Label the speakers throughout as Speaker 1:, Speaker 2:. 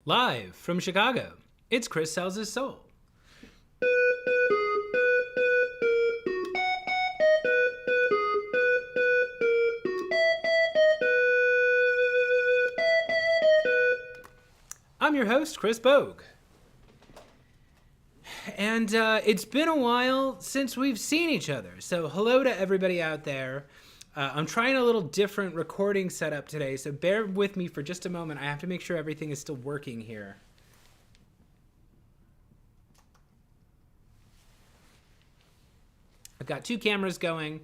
Speaker 1: Live from Chicago, it's Chris Sells His Soul. I'm your host, Chris Bogue. And it's been a while since we've seen each other. So hello to everybody out there. I'm trying a little different recording setup today, so bear with me for just a moment. I have to make sure everything is still working here. I've got two cameras going.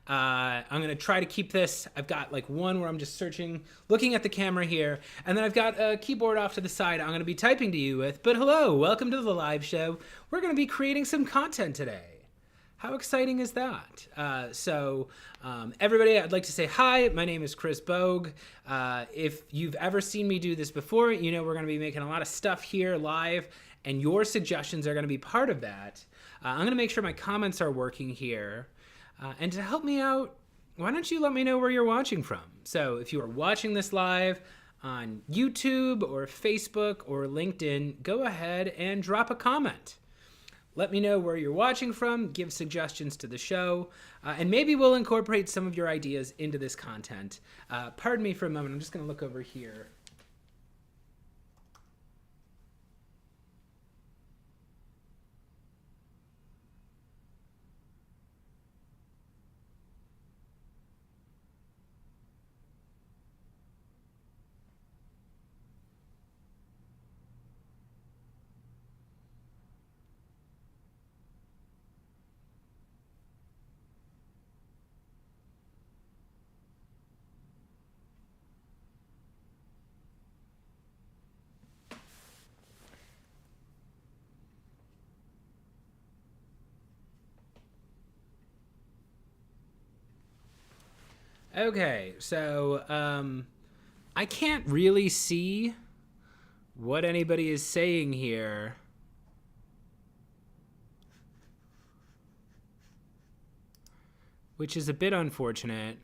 Speaker 1: I'm going to try to keep this. I've got like one where I'm just searching, looking at the camera here, and then I've got a keyboard off to the side I'm going to be typing to you with. But hello, welcome to the live show. We're going to be creating some content today. How exciting is that? Everybody, I'd like to say hi. My name is Chris Bogue. If you've ever seen me do this before, you know we're going to be making a lot of stuff here live, and your suggestions are going to be part of that. I'm going to make sure my comments are working here. And to help me out, why don't you let me know where you're watching from? So if you are watching this live on YouTube or Facebook or LinkedIn, go ahead and drop a comment. Let me know where you're watching from, give suggestions to the show, and maybe we'll incorporate some of your ideas into this content. Pardon me for a moment, I'm just going to look over here. Okay, so I can't really see what anybody is saying here. Which is a bit unfortunate.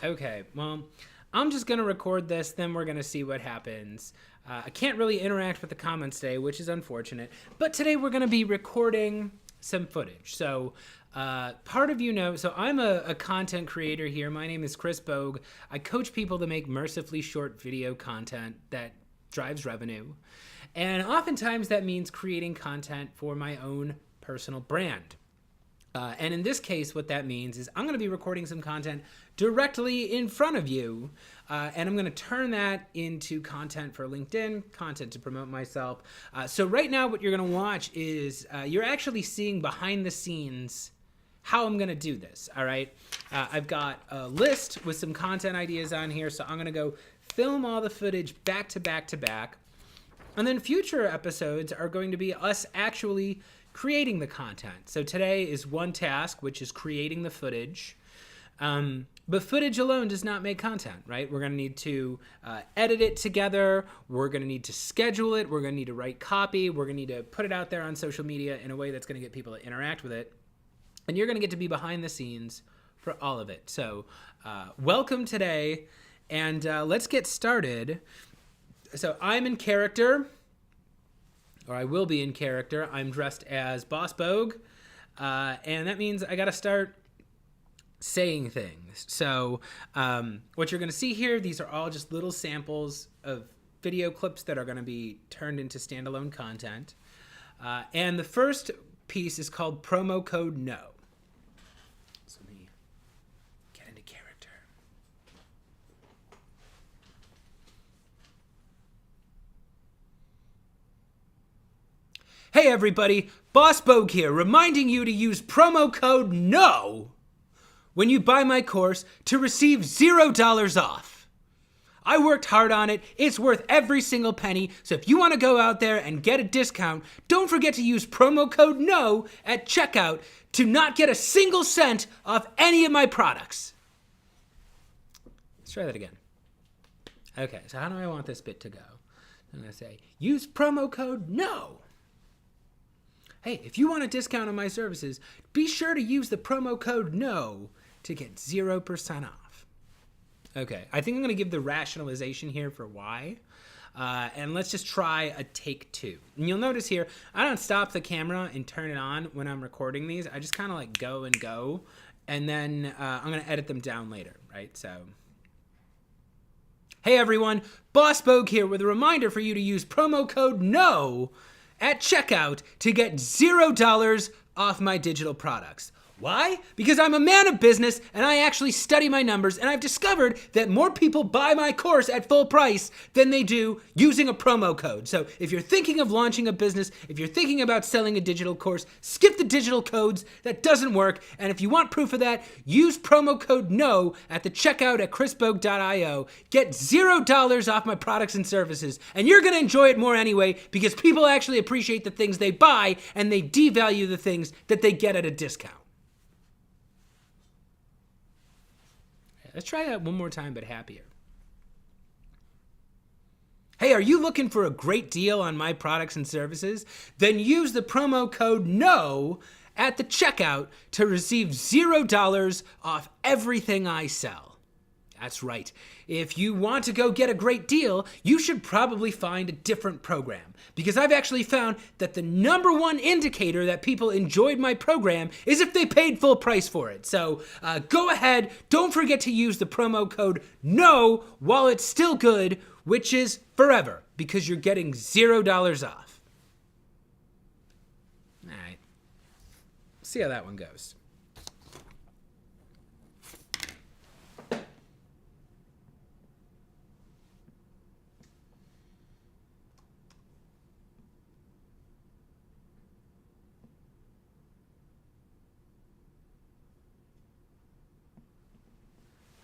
Speaker 1: Okay, well, I'm just going to record this, then we're going to see what happens. I can't really interact with the comments today, which is unfortunate. But today we're going to be recording some footage. So part of you know, so I'm a content creator here. My name is Chris Bogue. I coach people to make mercifully short video content that drives revenue. And oftentimes that means creating content for my own personal brand. And in this case, what that means is I'm going to be recording some content directly in front of you, and I'm going to turn that into content for LinkedIn, content to promote myself. So right now what you're going to watch is you're actually seeing behind the scenes how I'm going to do this, all right? I've got a list with some content ideas on here, so I'm going to go film all the footage back to back to back. And then future episodes are going to be us actually creating the content. So today is one task, which is creating the footage. But footage alone does not make content, right? We're going to need to edit it together. We're going to need to schedule it. We're going to need to write copy. We're going to need to put it out there on social media in a way that's going to get people to interact with it. And you're going to get to be behind the scenes for all of it. So welcome today, and let's get started. So I'm in character, or I will be in character. I'm dressed as Boss Bogue, and that means I got to start saying things. So what you're going to see here, these are all just little samples of video clips that are going to be turned into standalone content. And the first piece is called Promo Code No. So let me get into character. Hey everybody, Boss Bogue here, reminding you to use promo code NO when you buy my course to receive $0 off. I worked hard on it, it's worth every single penny, so if you want to go out there and get a discount, don't forget to use promo code NO at checkout to not get a single cent off any of my products. Let's try that again. Okay, so how do I want this bit to go? I'm going to say, use promo code NO. Hey, if you want a discount on my services, be sure to use the promo code NO to get 0% off. Okay, I think I'm going to give the rationalization here for why. And let's just try a take 2. And you'll notice here, I don't stop the camera and turn it on when I'm recording these. I just kind of like go and go. And then I'm going to edit them down later, right? So, hey everyone, Boss Bogue here with a reminder for you to use promo code NO at checkout to get $0 off my digital products. Why? Because I'm a man of business and I actually study my numbers, and I've discovered that more people buy my course at full price than they do using a promo code. So if you're thinking of launching a business, if you're thinking about selling a digital course, skip the digital codes. That doesn't work. And if you want proof of that, use promo code NO at the checkout at chrisbogue.io. Get $0 off my products and services. And you're going to enjoy it more anyway, because people actually appreciate the things they buy and they devalue the things that they get at a discount. Let's try that one more time, but happier. Hey, are you looking for a great deal on my products and services? Then use the promo code NO at the checkout to receive $0 off everything I sell. That's right. If you want to go get a great deal, you should probably find a different program, because I've actually found that the number one indicator that people enjoyed my program is if they paid full price for it. So go ahead. Don't forget to use the promo code NO while it's still good, which is forever, because you're getting $0 off. All right. See how that one goes.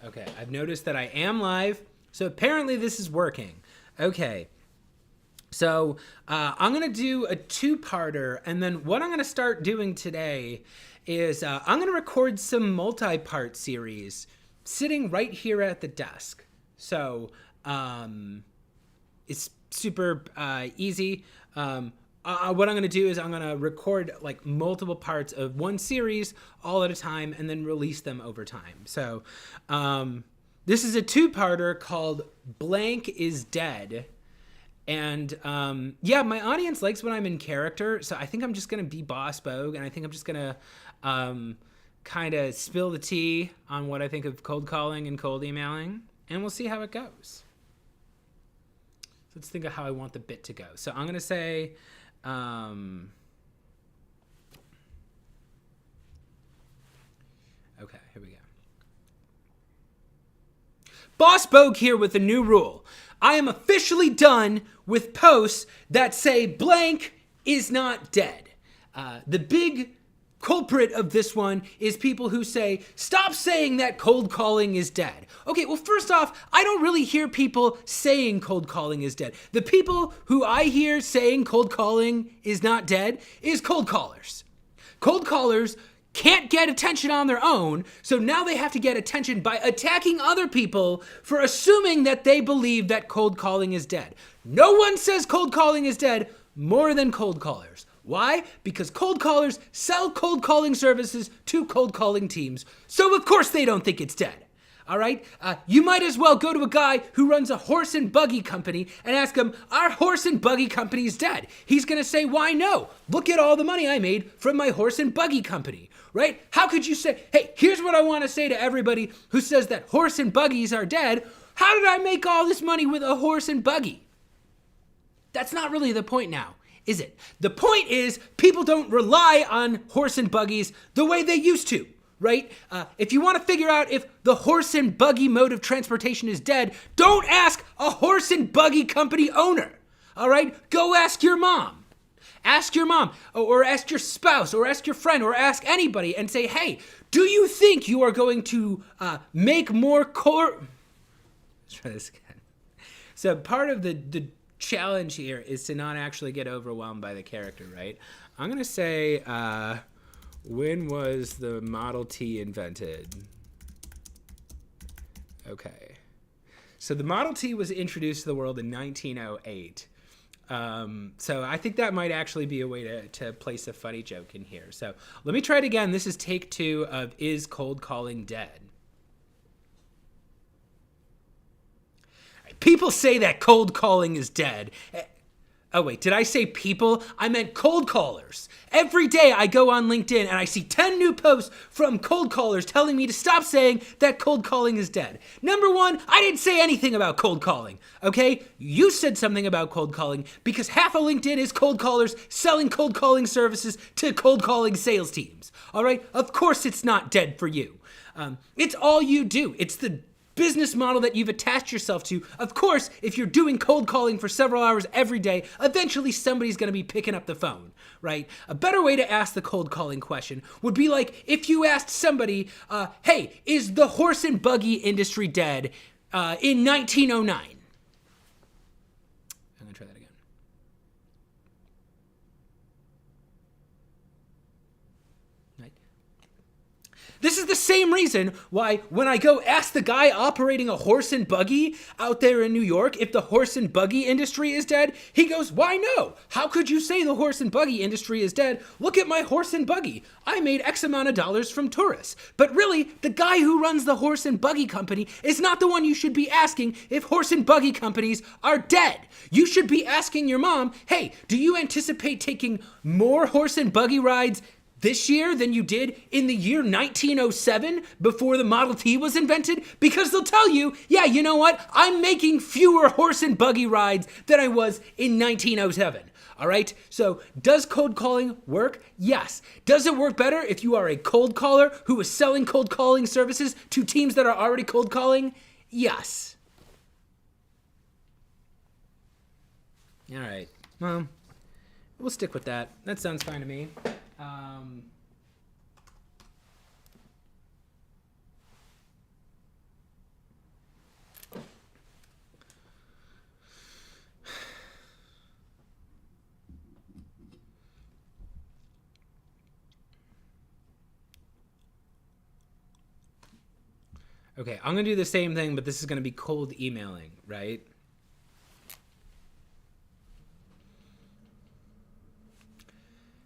Speaker 1: Okay, I've noticed that I am live, so apparently this is working. Okay, so I'm going to do a 2-parter, and then what I'm going to start doing today is I'm going to record some multi-part series sitting right here at the desk. So it's super easy. What I'm going to do is I'm going to record like multiple parts of one series all at a time and then release them over time. So this is a 2-parter called Blank is Dead. And yeah, my audience likes when I'm in character. So I think I'm just going to be Boss Bogue, and I think I'm just going to kind of spill the tea on what I think of cold calling and cold emailing, and we'll see how it goes. So let's think of how I want the bit to go. So I'm going to say... okay, here we go. Boss Bogue here with a new rule. I am officially done with posts that say blank is not dead. The big culprit of this one is people who say, stop saying that cold calling is dead. Okay, well, first off, I don't really hear people saying cold calling is dead. The people who I hear saying cold calling is not dead is cold callers. Cold callers can't get attention on their own, so now they have to get attention by attacking other people for assuming that they believe that cold calling is dead. No one says cold calling is dead more than cold callers. Why? Because cold callers sell cold calling services to cold calling teams, so of course they don't think it's dead. All right? You might as well go to a guy who runs a horse and buggy company and ask him, our horse and buggy company is dead. He's going to say, why no? Look at all the money I made from my horse and buggy company, right? How could you say, hey, here's what I want to say to everybody who says that horse and buggies are dead. How did I make all this money with a horse and buggy? That's not really the point now, is it? The point is people don't rely on horse and buggies the way they used to, right? If you want to figure out if the horse and buggy mode of transportation is dead, don't ask a horse and buggy company owner, all right? Go ask your mom. Ask your mom, or ask your spouse, or ask your friend, or ask anybody and say, hey, do you think you are going to make more Let's try this again. So part of the challenge here is to not actually get overwhelmed by the character, right? I'm going to say, when was the Model T invented? Okay. So the Model T was introduced to the world in 1908. So I think that might actually be a way to place a funny joke in here. So let me try it again. This is take 2 of Is Cold Calling Dead? People say that cold calling is dead. Oh wait, did I say people? I meant cold callers. Every day I go on LinkedIn and I see 10 new posts from cold callers telling me to stop saying that cold calling is dead. Number one, I didn't say anything about cold calling, okay? You said something about cold calling because half of LinkedIn is cold callers selling cold calling services to cold calling sales teams, all right? Of course it's not dead for you. It's all you do. It's the business model that you've attached yourself to. Of course, if you're doing cold calling for several hours every day, eventually somebody's going to be picking up the phone, right? A better way to ask the cold calling question would be like if you asked somebody, hey, is the horse and buggy industry dead in 1909? I'm going to try that again. This is the same reason why when I go ask the guy operating a horse and buggy out there in New York if the horse and buggy industry is dead, he goes, why no? How could you say the horse and buggy industry is dead? Look at my horse and buggy. I made X amount of dollars from tourists. But really, the guy who runs the horse and buggy company is not the one you should be asking if horse and buggy companies are dead. You should be asking your mom, hey, do you anticipate taking more horse and buggy rides this year than you did in the year 1907 before the Model T was invented? Because they'll tell you, yeah, you know what? I'm making fewer horse and buggy rides than I was in 1907. All right? So does cold calling work? Yes. Does it work better if you are a cold caller who is selling cold calling services to teams that are already cold calling? Yes. All right. Well, we'll stick with that. That sounds fine to me. Okay, I'm going to do the same thing, but this is going to be cold emailing, right?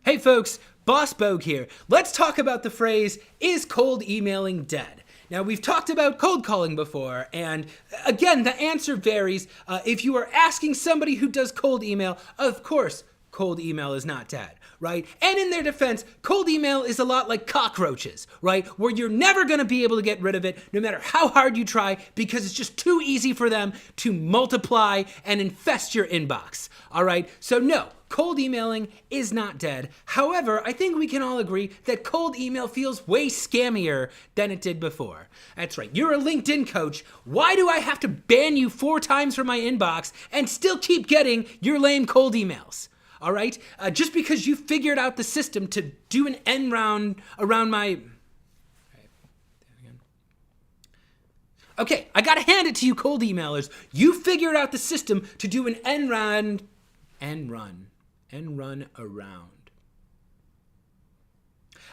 Speaker 1: Hey folks, Boss Bogue here. Let's talk about the phrase, is cold emailing dead? Now, we've talked about cold calling before, and again, the answer varies. If you are asking somebody who does cold email, of course, cold email is not dead, right? And in their defense, cold email is a lot like cockroaches, right? Where you're never going to be able to get rid of it no matter how hard you try because it's just too easy for them to multiply and infest your inbox, all right? So no, cold emailing is not dead. However, I think we can all agree that cold email feels way scammier than it did before. That's right, you're a LinkedIn coach. Why do I have to ban you 4 times from my inbox and still keep getting your lame cold emails? All right? Just because you figured out the system to do an end round around my... Okay, I gotta hand it to you cold emailers. You figured out the system to do an end run around.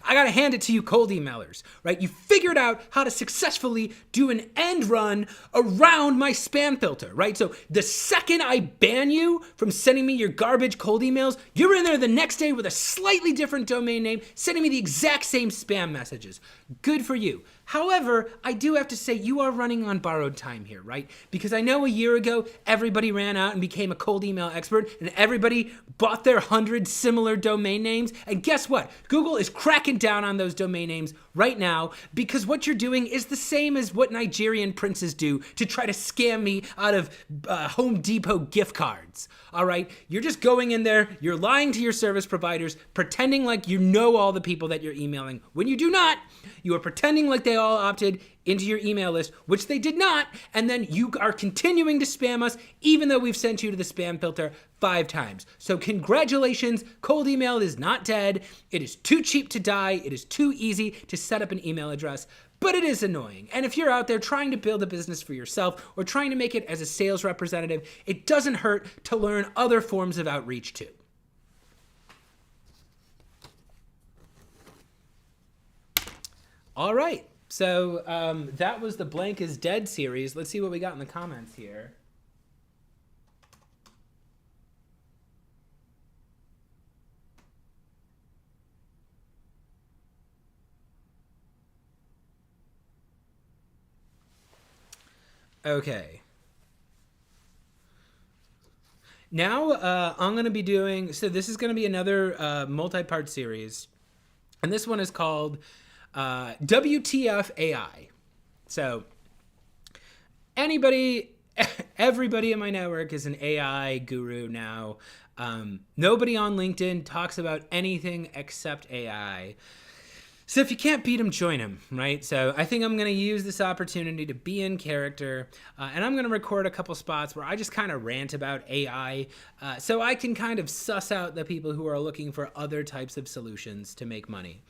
Speaker 1: I gotta hand it to you cold emailers, right? You figured out how to successfully do an end run around my spam filter, right? So the second I ban you from sending me your garbage cold emails, you're in there the next day with a slightly different domain name, sending me the exact same spam messages. Good for you. However, I do have to say you are running on borrowed time here, right? Because I know a year ago, everybody ran out and became a cold email expert and everybody bought their 100 similar domain names. And guess what? Google is cracking down on those domain names right now because what you're doing is the same as what Nigerian princes do to try to scam me out of Home Depot gift cards. All right? You're just going in there, you're lying to your service providers, pretending like you know all the people that you're emailing. When you do not, you are pretending like they all opted into your email list, which they did not, and then you are continuing to spam us even though we've sent you to the spam filter 5 times. So congratulations, cold email is not dead. It is too cheap to die. It is too easy to set up an email address, but it is annoying. And if you're out there trying to build a business for yourself or trying to make it as a sales representative, it doesn't hurt to learn other forms of outreach too. All right. So that was the Blank is Dead series. Let's see what we got in the comments here. Okay. Now I'm going to be doing, so this is going to be another multi-part series. And this one is called WTF AI. So everybody in my network is an AI guru now. Nobody on LinkedIn talks about anything except AI. So if you can't beat him, join him, right? So I think I'm going to use this opportunity to be in character, and I'm going to record a couple spots where I just kind of rant about AI, so I can kind of suss out the people who are looking for other types of solutions to make money.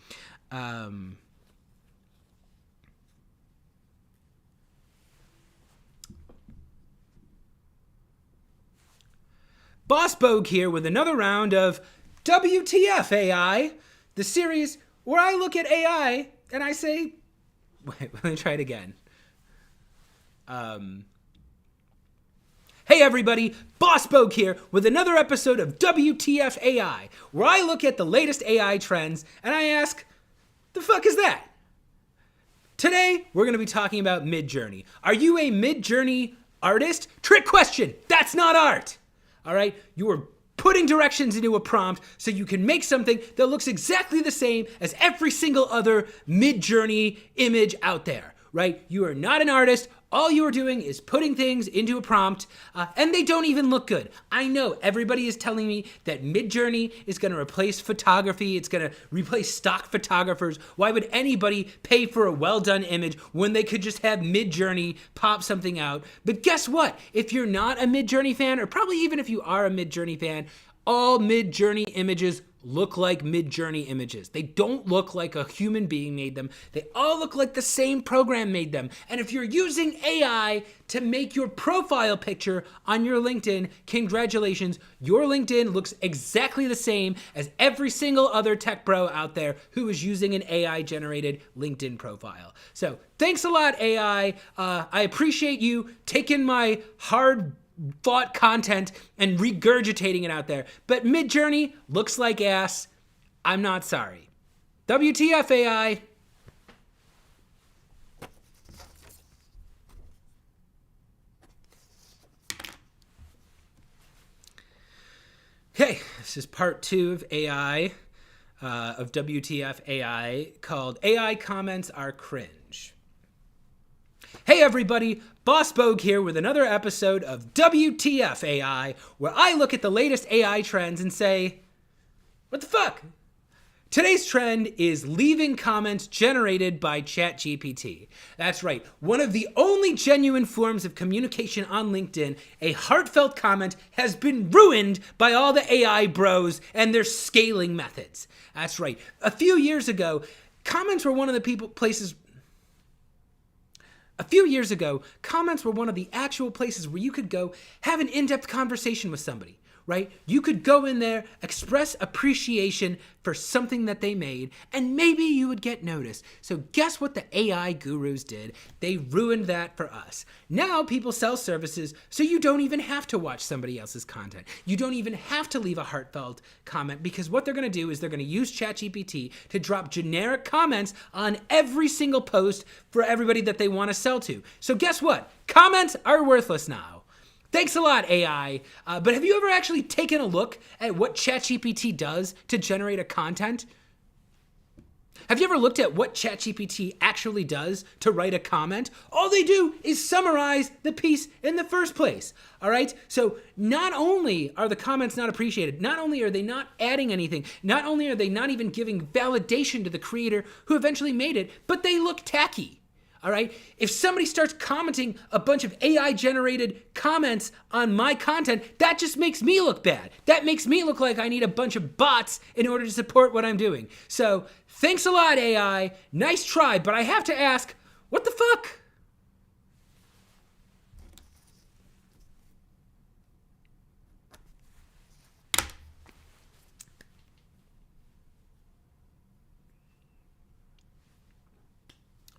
Speaker 1: Boss Bogue here with another round of WTF AI, the series where I look at AI and I say, wait, let me try it again. Hey everybody, Boss Bogue here with another episode of WTF AI, where I look at the latest AI trends and I ask, the fuck is that? Today, we're going to be talking about Midjourney. Are you a Midjourney artist? Trick question, that's not art. All right, you are putting directions into a prompt so you can make something that looks exactly the same as every single other Midjourney image out there, right? You are not an artist. All you are doing is putting things into a prompt, and they don't even look good. I know everybody is telling me that Midjourney is going to replace photography. It's going to replace stock photographers. Why would anybody pay for a well-done image when they could just have Midjourney pop something out? But guess what? If you're not a Midjourney fan, or probably even if you are a Midjourney fan, all Midjourney images look like Midjourney images. They don't look like a human being made them. They all look like the same program made them. And if you're using AI to make your profile picture on your LinkedIn, congratulations. Your LinkedIn looks exactly the same as every single other tech bro out there who is using an AI-generated LinkedIn profile. So thanks a lot, AI. I appreciate you taking my hard thought content and regurgitating it out there. But Midjourney looks like ass. I'm not sorry. WTF AI. Okay, this is part 2 of AI, of WTF AI, called AI Comments Are Cringe. Hey everybody, Boss Bogue here with another episode of WTF AI, where I look at the latest AI trends and say, what the fuck? Today's trend is leaving comments generated by ChatGPT. That's right, one of the only genuine forms of communication on LinkedIn, a heartfelt comment has been ruined by all the AI bros and their scaling methods. That's right, a few years ago, comments were one of the places actual places where you could go have an in-depth conversation with somebody, right? You could go in there, express appreciation for something that they made, and maybe you would get noticed. So guess what the AI gurus did? They ruined that for us. Now people sell services so you don't even have to watch somebody else's content. You don't even have to leave a heartfelt comment, because what they're going to do is they're going to use ChatGPT to drop generic comments on every single post for everybody that they want to sell to. So guess what? Comments are worthless now. Thanks a lot, AI. But have you ever actually taken a look at what ChatGPT does to generate a content? Have you ever looked at what ChatGPT actually does to write a comment? All they do is summarize the piece in the first place, all right? So not only are the comments not appreciated, not only are they not adding anything, not only are they not even giving validation to the creator who eventually made it, but they look tacky. All right, if somebody starts commenting a bunch of AI-generated comments on my content, that just makes me look bad. That makes me look like I need a bunch of bots in order to support what I'm doing. So thanks a lot, AI. Nice try, but I have to ask, what the fuck?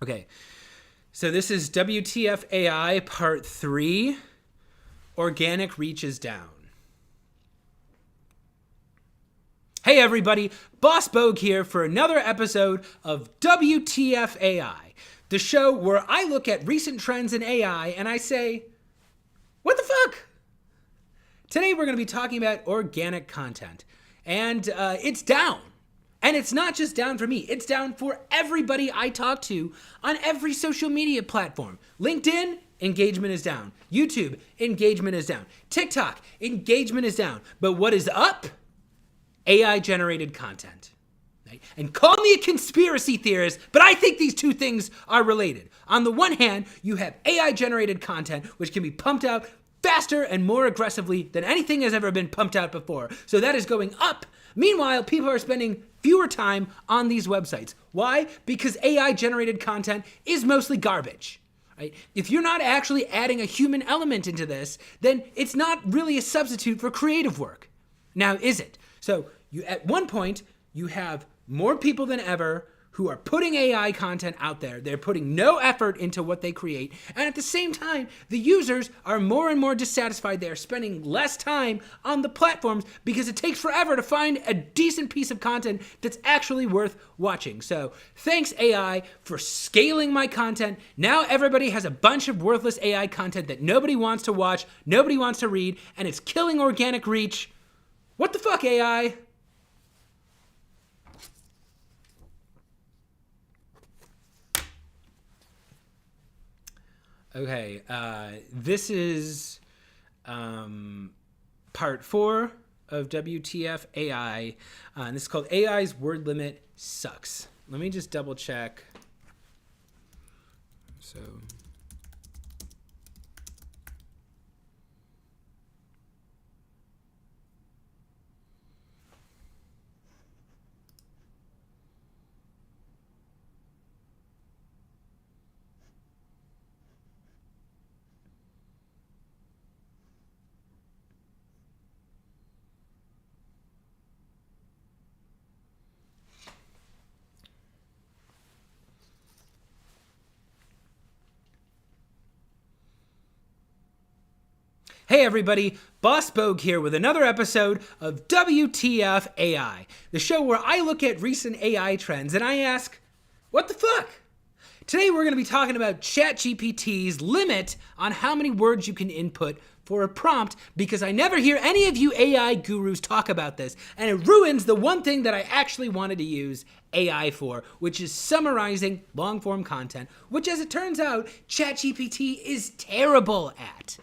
Speaker 1: Okay. So this is WTF AI part 3, organic reach is down. Hey everybody, Boss Bogue here for another episode of WTF AI, the show where I look at recent trends in AI and I say, what the fuck? Today we're going to be talking about organic content, and it's down. And it's not just down for me, it's down for everybody I talk to on every social media platform. LinkedIn, engagement is down. YouTube, engagement is down. TikTok, engagement is down. But what is up? AI-generated content. And call me a conspiracy theorist, but I think these two things are related. On the one hand, you have AI-generated content, which can be pumped out faster and more aggressively than anything has ever been pumped out before. So that is going up. Meanwhile, people are spending fewer time on these websites. Why? Because AI-generated content is mostly garbage. Right? If you're not actually adding a human element into this, then it's not really a substitute for creative work. Now, is it? So at one point, you have more people than ever who are putting AI content out there. They're putting no effort into what they create. And at the same time, the users are more and more dissatisfied. They're spending less time on the platforms because it takes forever to find a decent piece of content that's actually worth watching. So thanks AI for scaling my content. Now everybody has a bunch of worthless AI content that nobody wants to watch, nobody wants to read, and it's killing organic reach. What the fuck, AI? Okay, this is part 4 of WTF AI, and this is called AI's Word Limit Sucks. Let me just double check. So... Hey everybody, Boss Bogue here with another episode of WTF AI, the show where I look at recent AI trends and I ask, what the fuck? Today we're going to be talking about ChatGPT's limit on how many words you can input for a prompt, because I never hear any of you AI gurus talk about this, and it ruins the one thing that I actually wanted to use AI for, which is summarizing long-form content, which, as it turns out, ChatGPT is terrible at.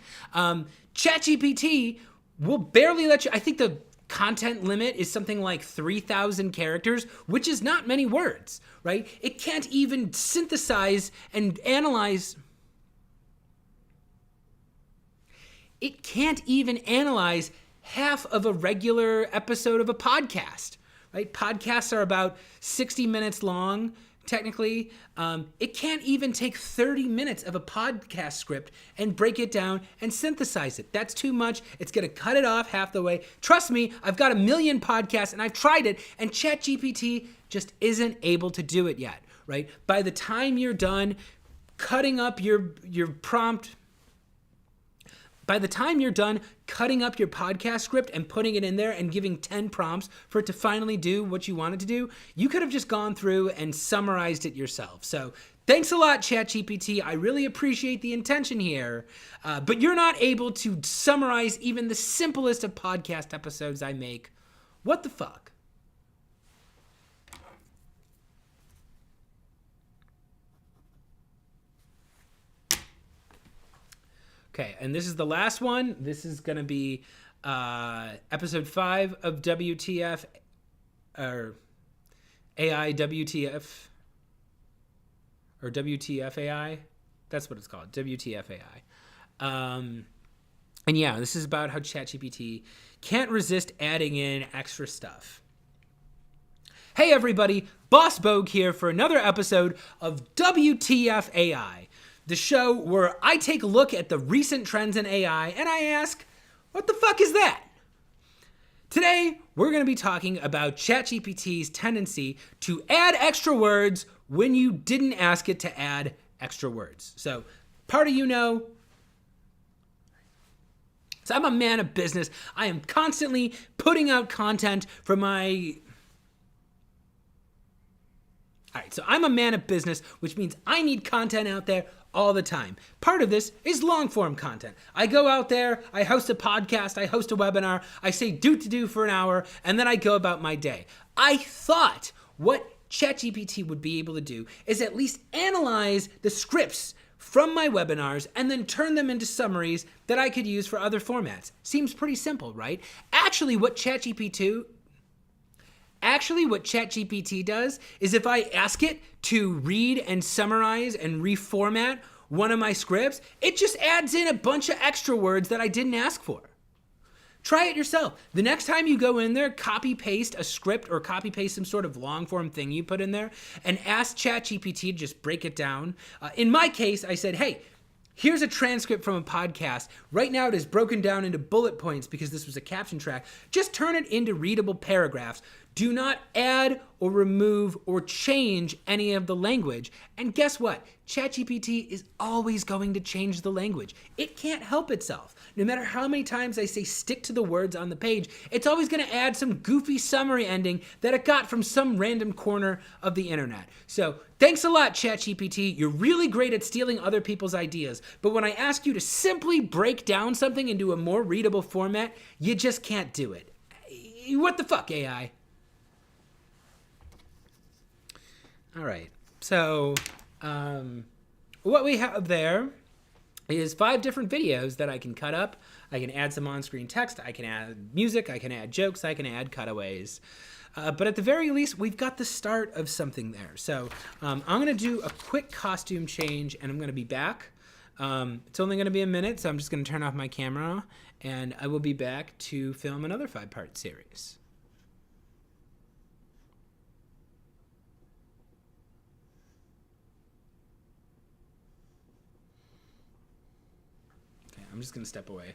Speaker 1: ChatGPT will barely let you, I think the content limit is something like 3,000 characters, which is not many words, right? It can't even synthesize and analyze. It can't even analyze half of a regular episode of a podcast, right? Podcasts are about 60 minutes long, technically. It can't even take 30 minutes of a podcast script and break it down and synthesize it. That's too much. It's going to cut it off half the way. Trust me, I've got a million podcasts and I've tried it, and ChatGPT just isn't able to do it yet, right? By the time you're done cutting up your prompt, by the time you're done cutting up your podcast script and putting it in there and giving 10 prompts for it to finally do what you want it to do, you could have just gone through and summarized it yourself. So thanks a lot, ChatGPT. I really appreciate the intention here, but you're not able to summarize even the simplest of podcast episodes I make. What the fuck? Okay, and this is the last one. This is going to be episode 5 of WTF, or AI WTF, or WTF AI. That's what it's called, WTF AI. And yeah, this is about how ChatGPT can't resist adding in extra stuff. Hey everybody, Boss Bogue here for another episode of WTF AI. The show where I take a look at the recent trends in AI and I ask, what the fuck is that? Today, we're going to be talking about ChatGPT's tendency to add extra words when you didn't ask it to add extra words. So, part of you know, so I'm a man of business. I am constantly putting out content for my All right, so I'm a man of business, which means I need content out there all the time. Part of this is long form content. I go out there, I host a podcast, I host a webinar, I say do for an hour, and then I go about my day. I thought what ChatGPT would be able to do is at least analyze the scripts from my webinars and then turn them into summaries that I could use for other formats. Seems pretty simple, right? Actually, what ChatGPT does is if I ask it to read and summarize and reformat one of my scripts, it just adds in a bunch of extra words that I didn't ask for. Try it yourself. The next time you go in there, copy paste a script or copy paste some sort of long form thing you put in there and ask ChatGPT to just break it down. In my case, I said, hey, here's a transcript from a podcast. Right now it is broken down into bullet points because this was a caption track. Just turn it into readable paragraphs. Do not add or remove or change any of the language. And guess what? ChatGPT is always going to change the language. It can't help itself. No matter how many times I say stick to the words on the page, it's always going to add some goofy summary ending that it got from some random corner of the internet. So thanks a lot, ChatGPT. You're really great at stealing other people's ideas. But when I ask you to simply break down something into a more readable format, you just can't do it. What the fuck, AI? All right, so what we have there is 5 different videos that I can cut up. I can add some on-screen text, I can add music, I can add jokes, I can add cutaways. But at the very least, we've got the start of something there. So I'm gonna do a quick costume change and I'm gonna be back. It's only gonna be a minute, so I'm just gonna turn off my camera and I will be back to film another 5-part series. I'm just going to step away.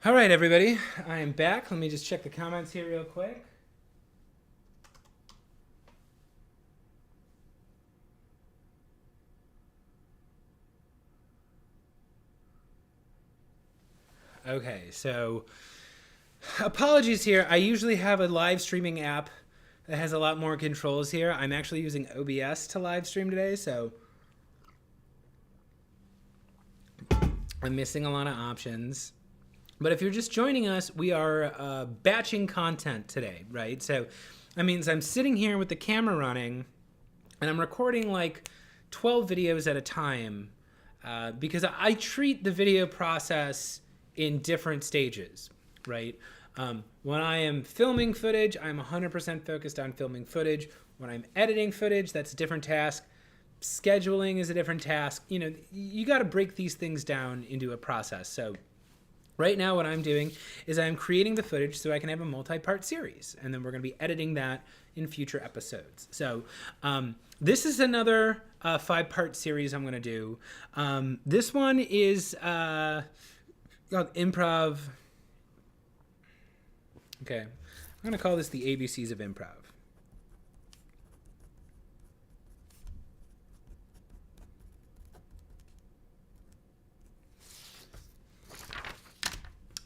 Speaker 1: All right, everybody, I am back. Let me just check the comments here real quick. Okay, so apologies here. I usually have a live streaming app that has a lot more controls here. I'm actually using OBS to live stream today, so I'm missing a lot of options. But if you're just joining us, we are batching content today, right? So that means I'm sitting here with the camera running and I'm recording like 12 videos at a time because I treat the video process in different stages, right? When I am filming footage, I'm 100% focused on filming footage. When I'm editing footage, that's a different task. Scheduling is a different task. You know, you got to break these things down into a process. So right now what I'm doing is I'm creating the footage so I can have a multi-part series, and then we're going to be editing that in future episodes. So this is another 5-part series I'm going to do. This one is called Improv. Okay, I'm going to call this the ABCs of Improv.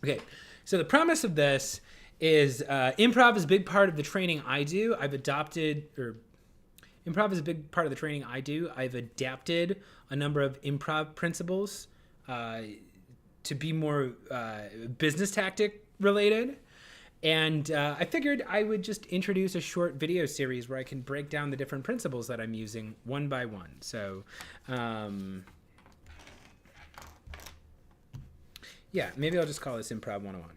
Speaker 1: Okay, so the premise of this is improv is a big part of the training I do. Improv is a big part of the training I do. I've adapted a number of improv principles to be more business tactic related. And I figured I would just introduce a short video series where I can break down the different principles that I'm using one by one. So, yeah, maybe I'll just call this Improv 101.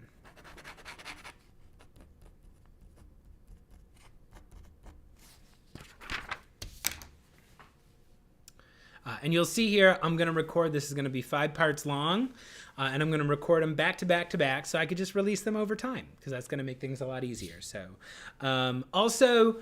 Speaker 1: And you'll see here, I'm going to record, this is going to be 5 parts long, and I'm going to record them back to back to back so I could just release them over time, because that's going to make things a lot easier. So also,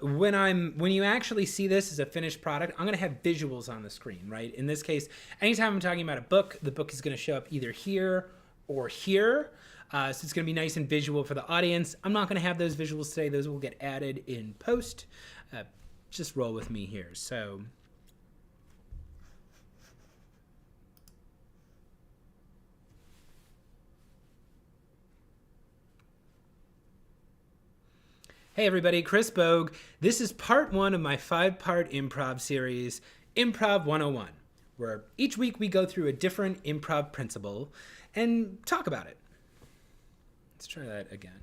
Speaker 1: when you actually see this as a finished product, I'm going to have visuals on the screen, right? In this case, anytime I'm talking about a book, the book is going to show up either here or here. So it's going to be nice and visual for the audience. I'm not going to have those visuals today. Those will get added in post. Just roll with me here. So hey everybody, Chris Bogue. This is part 1 of my 5-part improv series, Improv 101, where each week we go through a different improv principle and talk about it. Let's try that again.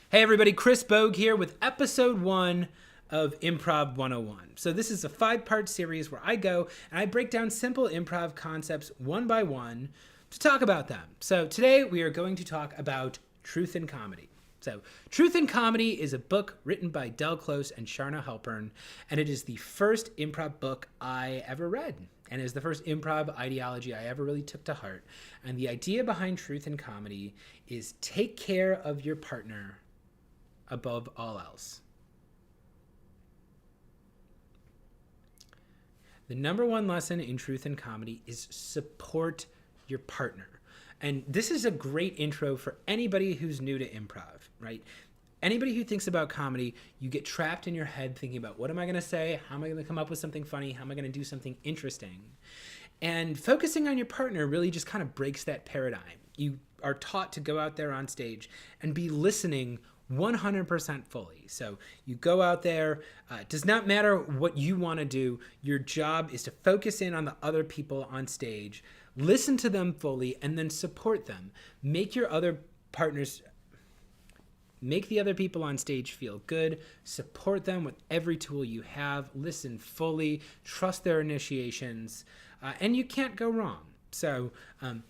Speaker 1: Hey everybody, Chris Bogue here with episode 1 of Improv 101. So this is a 5-part series where I go and I break down simple improv concepts one by one to talk about them. So today we are going to talk about truth in comedy. So, Truth in Comedy is a book written by Del Close and Charna Halpern, and it is the first improv book I ever read, and is the first improv ideology I ever really took to heart. And the idea behind Truth in Comedy is take care of your partner above all else. The number one lesson in Truth in Comedy is support your partner. And this is a great intro for anybody who's new to improv, right? Anybody who thinks about comedy, you get trapped in your head thinking about what am I going to say? How am I going to come up with something funny? How am I going to do something interesting? And focusing on your partner really just kind of breaks that paradigm. You are taught to go out there on stage and be listening 100% fully. So you go out there, it does not matter what you want to do. Your job is to focus in on the other people on stage, listen to them fully, and then support them. Make the other people on stage feel good, support them with every tool you have, listen fully, trust their initiations, and you can't go wrong. So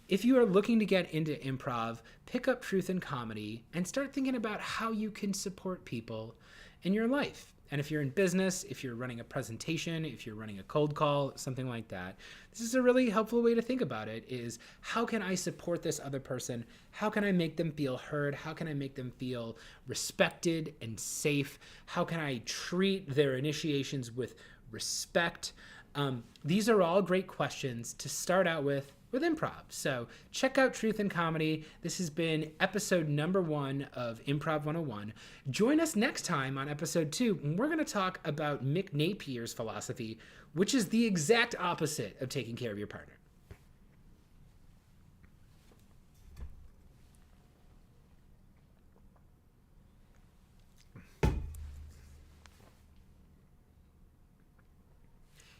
Speaker 1: if you are looking to get into improv, pick up Truth in Comedy and start thinking about how you can support people in your life. And if you're in business, if you're running a presentation, if you're running a cold call, something like that, this is a really helpful way to think about it is how can I support this other person? How can I make them feel heard? How can I make them feel respected and safe? How can I treat their initiations with respect? These are all great questions to start out with improv. So check out Truth in Comedy. This has been episode number 1 of Improv 101. Join us next time on episode 2, and we're going to talk about Mick Napier's philosophy, which is the exact opposite of taking care of your partner.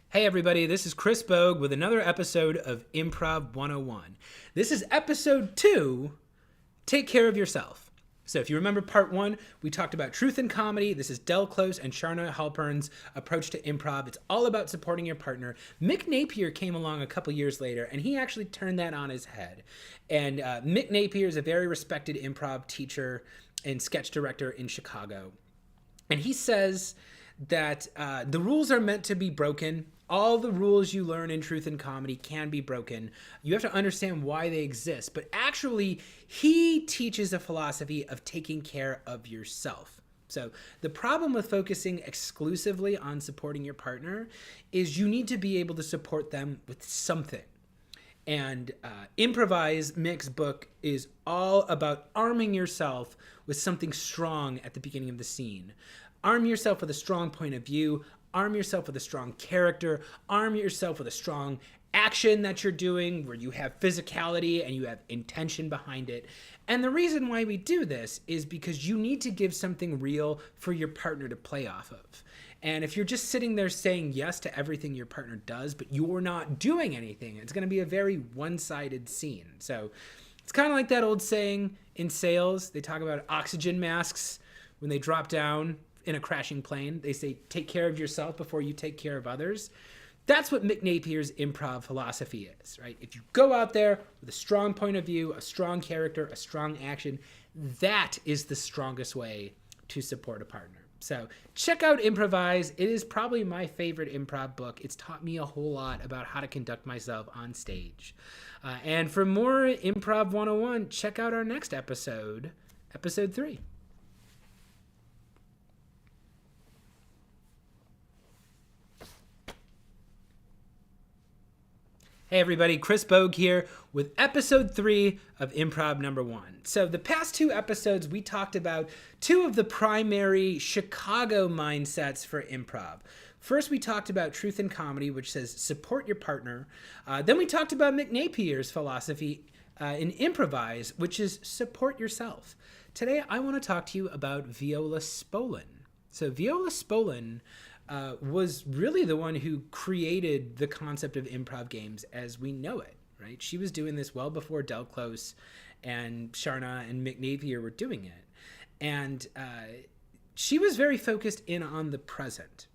Speaker 1: Hey everybody, this is Chris Bogue with another episode of Improv 101. This is episode 2, Take Care of Yourself. So if you remember part 1, we talked about truth in comedy. This is Del Close and Charna Halpern's approach to improv. It's all about supporting your partner. Mick Napier came along a couple years later, and he actually turned that on his head. And Mick Napier is a very respected improv teacher and sketch director in Chicago. And he says that the rules are meant to be broken. All the rules you learn in Truth in Comedy can be broken. You have to understand why they exist. But actually, he teaches a philosophy of taking care of yourself. So the problem with focusing exclusively on supporting your partner is you need to be able to support them with something. And Improvise, Mick's book, is all about arming yourself with something strong at the beginning of the scene. Arm yourself with a strong point of view. Arm yourself with a strong character. Arm yourself with a strong action that you're doing where you have physicality and you have intention behind it. And the reason why we do this is because you need to give something real for your partner to play off of. And if you're just sitting there saying yes to everything your partner does, but you're not doing anything, it's going to be a very one-sided scene. So It's kind of like that old saying in sales. They talk about oxygen masks when they drop down in a crashing plane. They say, take care of yourself before you take care of others. That's what Mick Napier's improv philosophy is, right? If you go out there with a strong point of view, a strong character, a strong action, that is the strongest way to support a partner. So check out Improvise. It is probably my favorite improv book. It's taught me a whole lot about how to conduct myself on stage. And for more Improv 101, check out our next episode, episode 3. Hey everybody, Chris Bogue here with episode 3 of Improv number 1. So the past 2 episodes, we talked about 2 of the primary Chicago mindsets for improv. First, we talked about Truth in Comedy, which says support your partner. Then we talked about Mick Napier's philosophy in Improvise, which is support yourself. Today, I want to talk to you about Viola Spolin. So Viola Spolin was really the one who created the concept of improv games as we know it, right? She was doing this well before Del Close and Charna and Mick Napier were doing it. And she was very focused in on the present.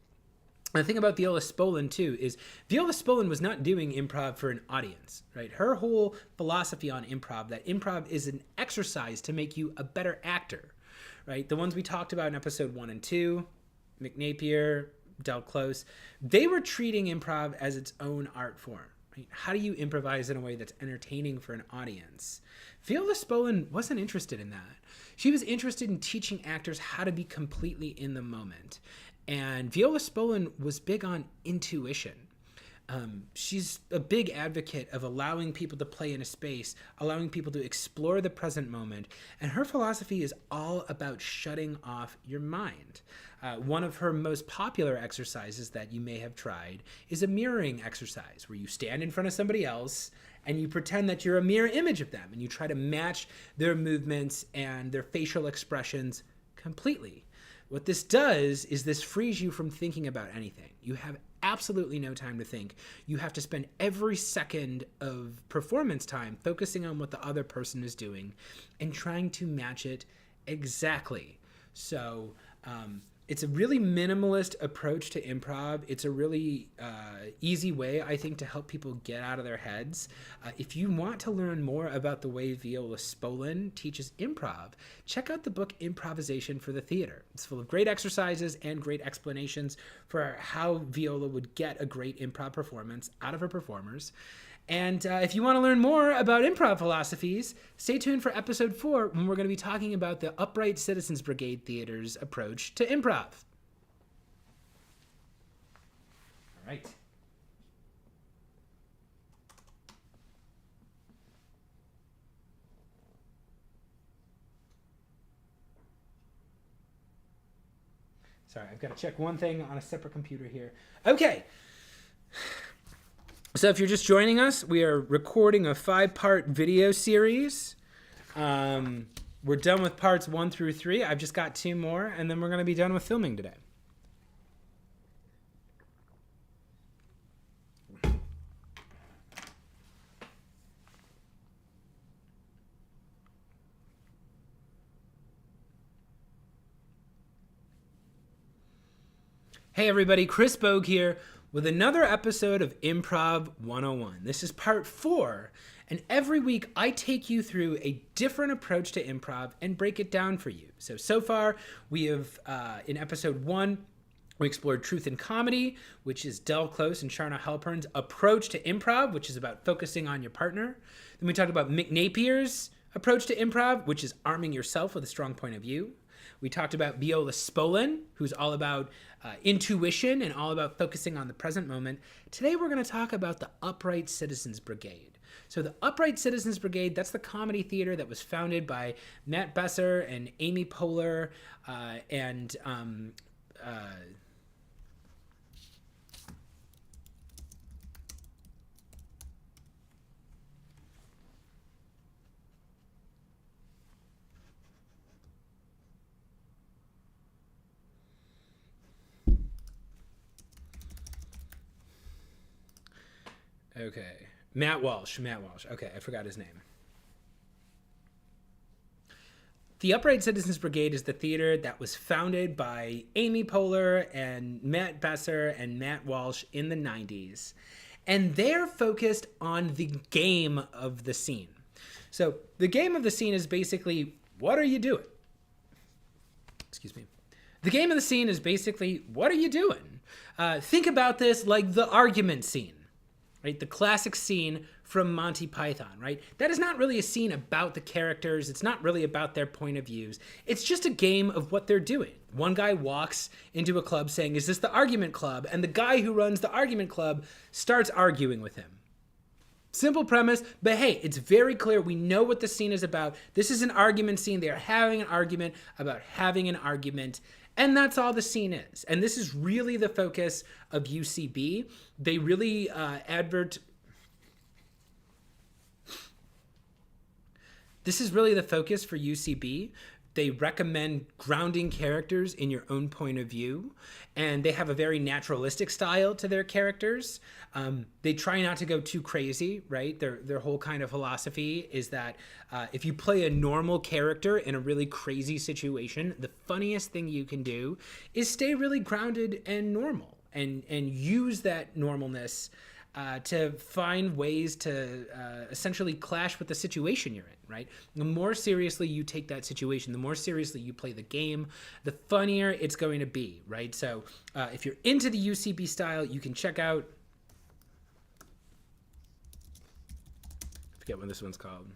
Speaker 1: And the thing about Viola Spolin, too, is Viola Spolin was not doing improv for an audience, right? Her whole philosophy on improv, that improv is an exercise to make you a better actor, right? The ones we talked about in episode 1 and 2, Mick Napier, Del Close, they were treating improv as its own art form. Right? How do you improvise in a way that's entertaining for an audience? Viola Spolin wasn't interested in that. She was interested in teaching actors how to be completely in the moment. And Viola Spolin was big on intuition. She's a big advocate of allowing people to play in a space, allowing people to explore the present moment. And her philosophy is all about shutting off your mind. One of her most popular exercises that you may have tried is a mirroring exercise where you stand in front of somebody else and you pretend that you're a mirror image of them and you try to match their movements and their facial expressions completely. What this does is this frees you from thinking about anything. You have absolutely no time to think. You have to spend every second of performance time focusing on what the other person is doing and trying to match it exactly. So it's a really minimalist approach to improv. It's a really easy way, I think, to help people get out of their heads. If you want to learn more about the way Viola Spolin teaches improv, check out the book Improvisation for the Theater. It's full of great exercises and great explanations for how Viola would get a great improv performance out of her performers. And if you want to learn more about improv philosophies, stay tuned for episode 4 when we're going to be talking about the Upright Citizens Brigade Theater's approach to improv. All right. Sorry, I've got to check one thing on a separate computer here. Okay. So if you're just joining us, we are recording a 5-part video series. We're done with parts 1 through 3. I've just got 2 more, and then we're going to be done with filming today. Hey everybody, Chris Bogue here with another episode of Improv 101. This is part 4, and every week I take you through a different approach to improv and break it down for you. So far we have, in episode 1, we explored Truth in Comedy, which is Del Close and Charna Halpern's approach to improv, which is about focusing on your partner. Then we talked about Mick Napier's approach to improv, which is arming yourself with a strong point of view. We talked about Viola Spolin, who's all about intuition and all about focusing on the present moment. Today we're going to talk about the Upright Citizens Brigade. So the Upright Citizens Brigade, that's the comedy theater that was founded by Matt Besser and Amy Poehler and okay. Matt Walsh. Okay, I forgot his name. The Upright Citizens Brigade is the theater that was founded by Amy Poehler and Matt Besser and Matt Walsh in the 90s. And they're focused on the game of the scene. So the game of the scene is basically, what are you doing? Excuse me. The game of the scene is basically, what are you doing? Think about this like the argument scene, right? The classic scene from Monty Python, right? That is not really a scene about the characters. It's not really about their point of views. It's just a game of what they're doing. One guy walks into a club saying, is this the argument club? And the guy who runs the argument club starts arguing with him. Simple premise, but hey, it's very clear. We know what the scene is about. This is an argument scene. They are having an argument about having an argument. And that's all the scene is. And this is really the focus of UCB. They really This is really the focus for UCB. They recommend grounding characters in your own point of view, and they have a very naturalistic style to their characters. They try not to go too crazy, right? Their whole kind of philosophy is that if you play a normal character in a really crazy situation, the funniest thing you can do is stay really grounded and normal, and use that normalness to find ways to essentially clash with the situation you're in, right? The more seriously you take that situation, the more seriously you play the game, the funnier it's going to be, right? So if you're into the UCB style, you can check out, I forget what this one's called.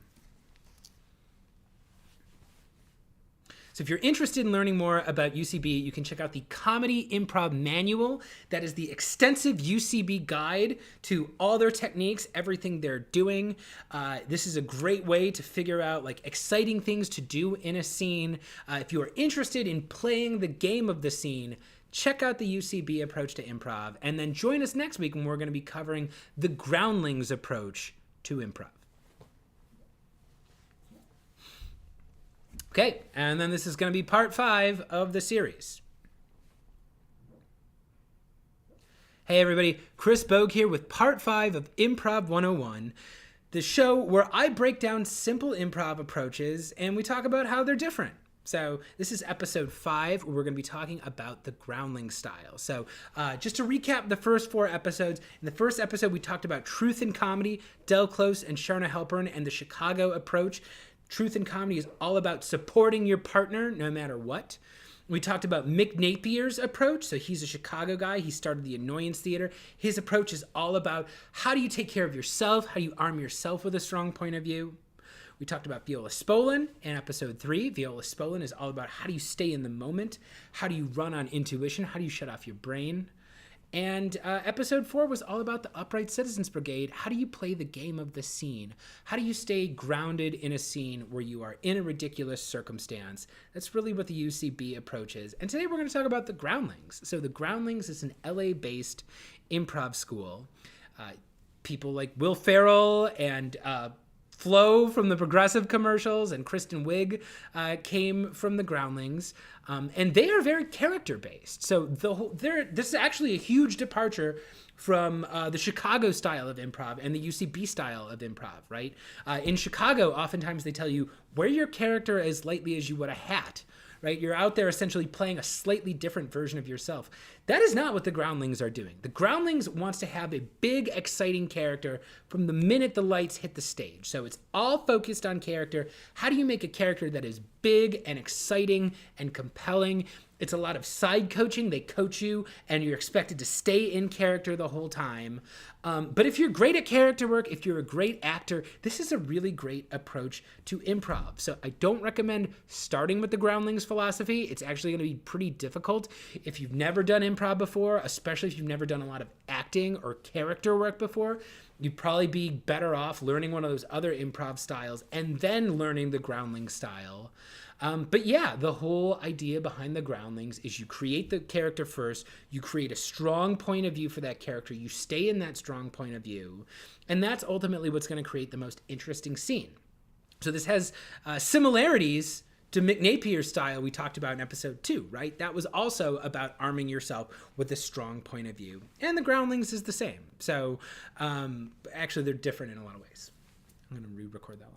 Speaker 1: So if you're interested in learning more about UCB, you can check out the Comedy Improv Manual. That is the extensive UCB guide to all their techniques, everything they're doing. This is a great way to figure out like exciting things to do in a scene. If you are interested in playing the game of the scene, check out the UCB approach to improv, and then join us next week when we're going to be covering the Groundlings approach to improv. Okay, and then this is going to be part 5 of the series. Hey everybody, Chris Bogue here with part 5 of Improv 101, the show where I break down simple improv approaches and we talk about how they're different. So this is episode 5, where we're going to be talking about the Groundling style. So just to recap the first 4 episodes, in the first episode we talked about truth in comedy, Del Close and Sharna Halpern, and the Chicago approach. Truth in comedy is all about supporting your partner no matter what. We talked about Mick Napier's approach. So he's a Chicago guy. He started the Annoyance Theater. His approach is all about how do you take care of yourself? How do you arm yourself with a strong point of view? We talked about Viola Spolin in episode 3. Viola Spolin is all about how do you stay in the moment? How do you run on intuition? How do you shut off your brain? And episode 4 was all about the Upright Citizens Brigade. How do you play the game of the scene? How do you stay grounded in a scene where you are in a ridiculous circumstance? That's really what the UCB approach is. And today we're going to talk about the Groundlings. So the Groundlings is an LA-based improv school. People like Will Ferrell and Flo from the Progressive commercials and Kristen Wiig came from the Groundlings, and they are very character-based. So this is actually a huge departure from the Chicago style of improv and the UCB style of improv, right? In Chicago, oftentimes they tell you, wear your character as lightly as you would a hat, right? You're out there essentially playing a slightly different version of yourself. That is not what the Groundlings are doing. The Groundlings wants to have a big, exciting character from the minute the lights hit the stage. So it's all focused on character. How do you make a character that is big and exciting and compelling? It's a lot of side coaching. They coach you and you're expected to stay in character the whole time. But if you're great at character work, if you're a great actor, this is a really great approach to improv. So I don't recommend starting with the Groundlings philosophy. It's actually going to be pretty difficult if you've never done improv before, especially if you've never done a lot of acting or character work before. You'd probably be better off learning one of those other improv styles and then learning the Groundling style. But yeah, the whole idea behind the Groundlings is you create the character first, you create a strong point of view for that character, you stay in that strong point of view, and that's ultimately what's going to create the most interesting scene. So this has similarities to Mick Napier's style we talked about in episode 2, right? That was also about arming yourself with a strong point of view. And the Groundlings is the same. So actually they're different in a lot of ways. I'm going to re-record that line.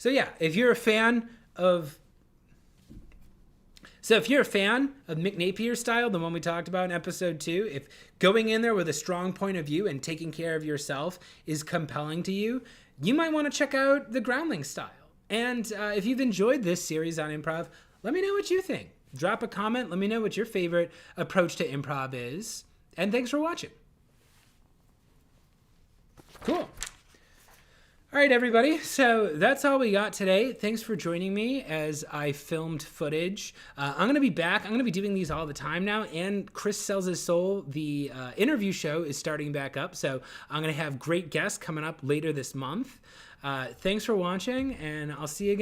Speaker 1: So yeah, if you're a fan of Mick Napier's style, the one we talked about in episode 2, if going in there with a strong point of view and taking care of yourself is compelling to you, you might want to check out the Groundling style. And if you've enjoyed this series on improv, let me know what you think. Drop a comment. Let me know what your favorite approach to improv is. And thanks for watching. Cool. All right, everybody. So that's all we got today. Thanks for joining me as I filmed footage. I'm going to be back. I'm going to be doing these all the time now. And Chris Sells His Soul, the interview show, is starting back up. So I'm going to have great guests coming up later this month. Thanks for watching, and I'll see you again.